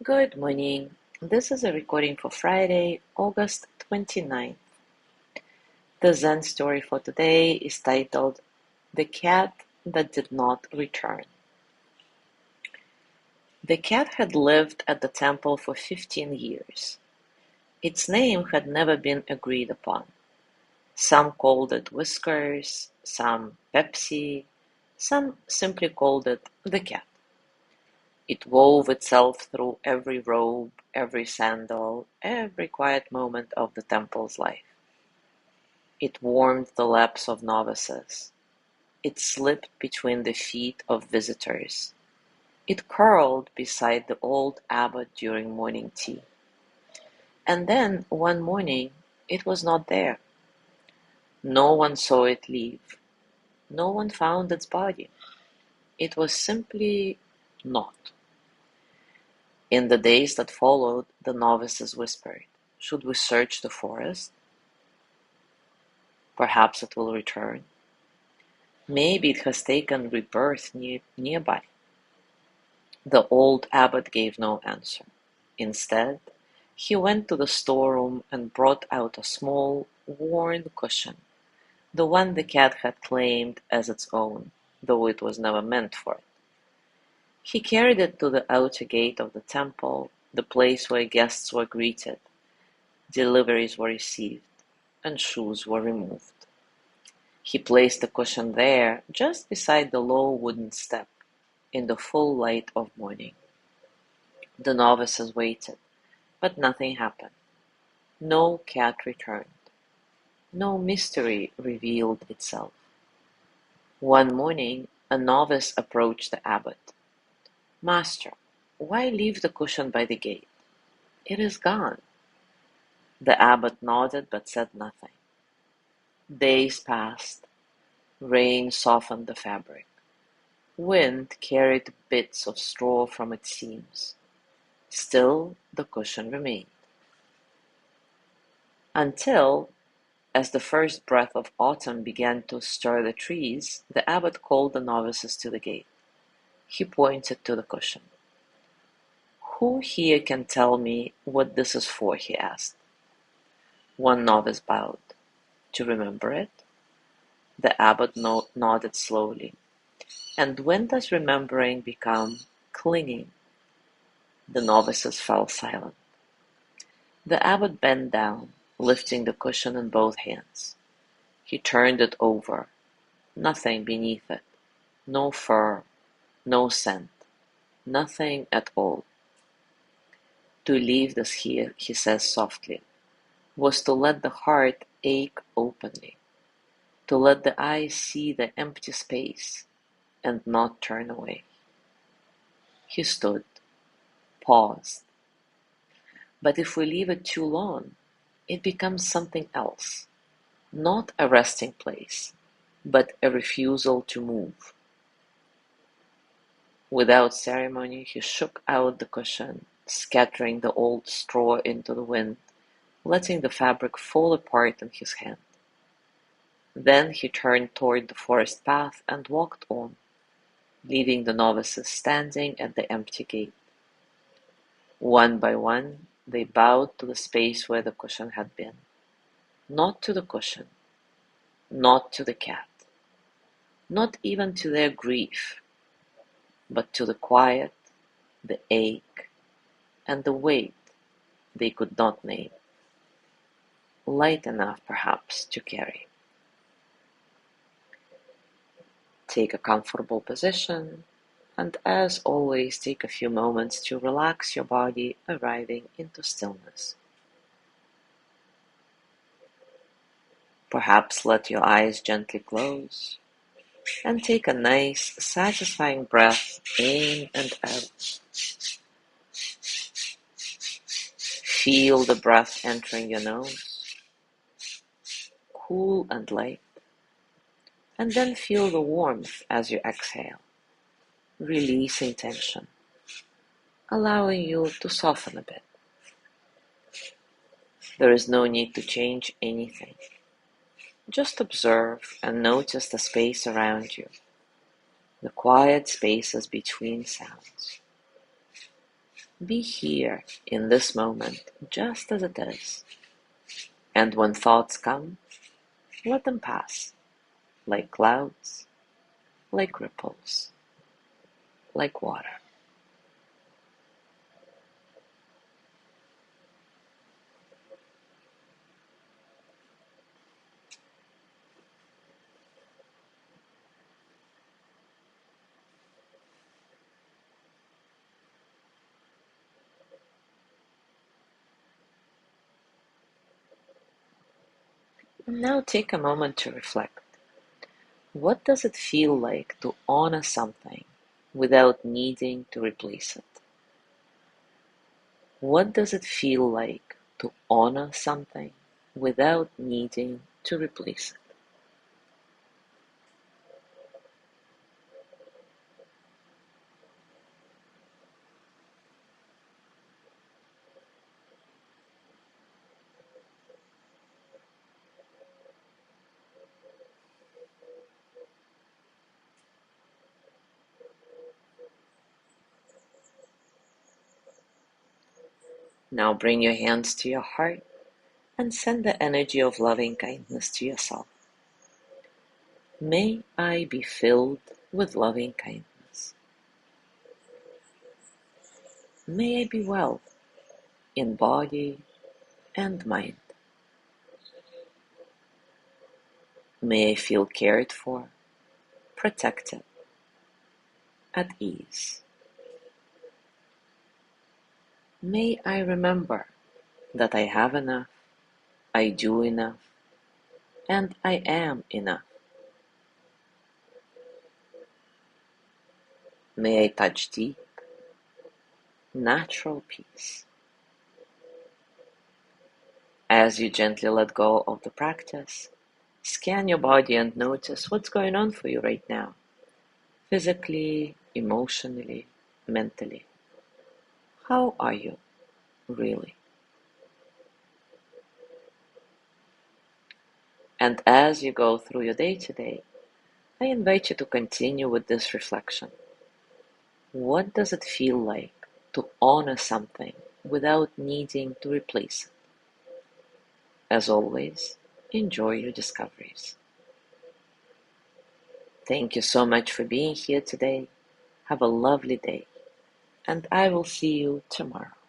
Good morning. This is a recording for Friday, August 29th. The Zen story for today is titled The Cat That Did Not Return. The cat had lived at the temple for 15 years. Its name had never been agreed upon. Some called it Whiskers, some Pepsi, some simply called it the cat. It wove itself through every robe, every sandal, every quiet moment of the temple's life. It warmed the laps of novices. It slipped between the feet of visitors. It curled beside the old abbot during morning tea. And then, one morning, it was not there. No one saw it leave. No one found its body. It was simply not. In the days that followed, the novices whispered, "Should we search the forest? Perhaps it will return. Maybe it has taken rebirth nearby." The old abbot gave no answer. Instead, he went to the storeroom and brought out a small, worn cushion, the one the cat had claimed as its own, though it was never meant for it. He carried it to the outer gate of the temple, the place where guests were greeted, deliveries were received, and shoes were removed. He placed the cushion there, just beside the low wooden step, in the full light of morning. The novices waited, but nothing happened. No cat returned. No mystery revealed itself. One morning, a novice approached the abbot. "Master, why leave the cushion by the gate? It is gone." The abbot nodded but said nothing. Days passed. Rain softened the fabric. Wind carried bits of straw from its seams. Still the cushion remained. Until, as the first breath of autumn began to stir the trees, the abbot called the novices to the gate. He pointed to the cushion. "Who here can tell me what this is for?" he asked. One novice bowed. "To remember it?" The abbot nodded slowly. "And when does remembering become clinging?" The novices fell silent. The abbot bent down, lifting the cushion in both hands. He turned it over. Nothing beneath it. No fur, no scent, nothing at all. "To leave this here," he says softly, "was to let the heart ache openly, to let the eyes see the empty space, and not turn away." He stood, paused. "But if we leave it too long, it becomes something else, not a resting place, but a refusal to move." Without ceremony, he shook out the cushion, scattering the old straw into the wind, letting the fabric fall apart in his hand. Then he turned toward the forest path and walked on, leaving the novices standing at the empty gate. One by one, they bowed to the space where the cushion had been. Not to the cushion, not to the cat, not even to their grief, but to the quiet, the ache, and the weight they could not name, light enough perhaps to carry. Take a comfortable position, and as always, take a few moments to relax your body, arriving into stillness. Perhaps let your eyes gently close and take a nice, satisfying breath in and out. Feel the breath entering your nose, cool and light, and then feel the warmth as you exhale, releasing tension, allowing you to soften a bit. There is no need to change anything. Just observe and notice the space around you, the quiet spaces between sounds. Be here in this moment, just as it is. And when thoughts come, let them pass, like clouds, like ripples, like water. And now take a moment to reflect. What does it feel like to honor something without needing to replace it? What does it feel like to honor something without needing to replace it? Now bring your hands to your heart and send the energy of loving kindness to yourself. May I be filled with loving kindness. May I be well in body and mind. May I feel cared for, protected, at ease. May I remember that I have enough, I do enough, and I am enough. May I touch deep, natural peace. As you gently let go of the practice, scan your body and notice what's going on for you right now, physically, emotionally, mentally. How are you, really? And as you go through your day today, I invite you to continue with this reflection. What does it feel like to honor something without needing to replace it? As always, enjoy your discoveries. Thank you so much for being here today. Have a lovely day, and I will see you tomorrow.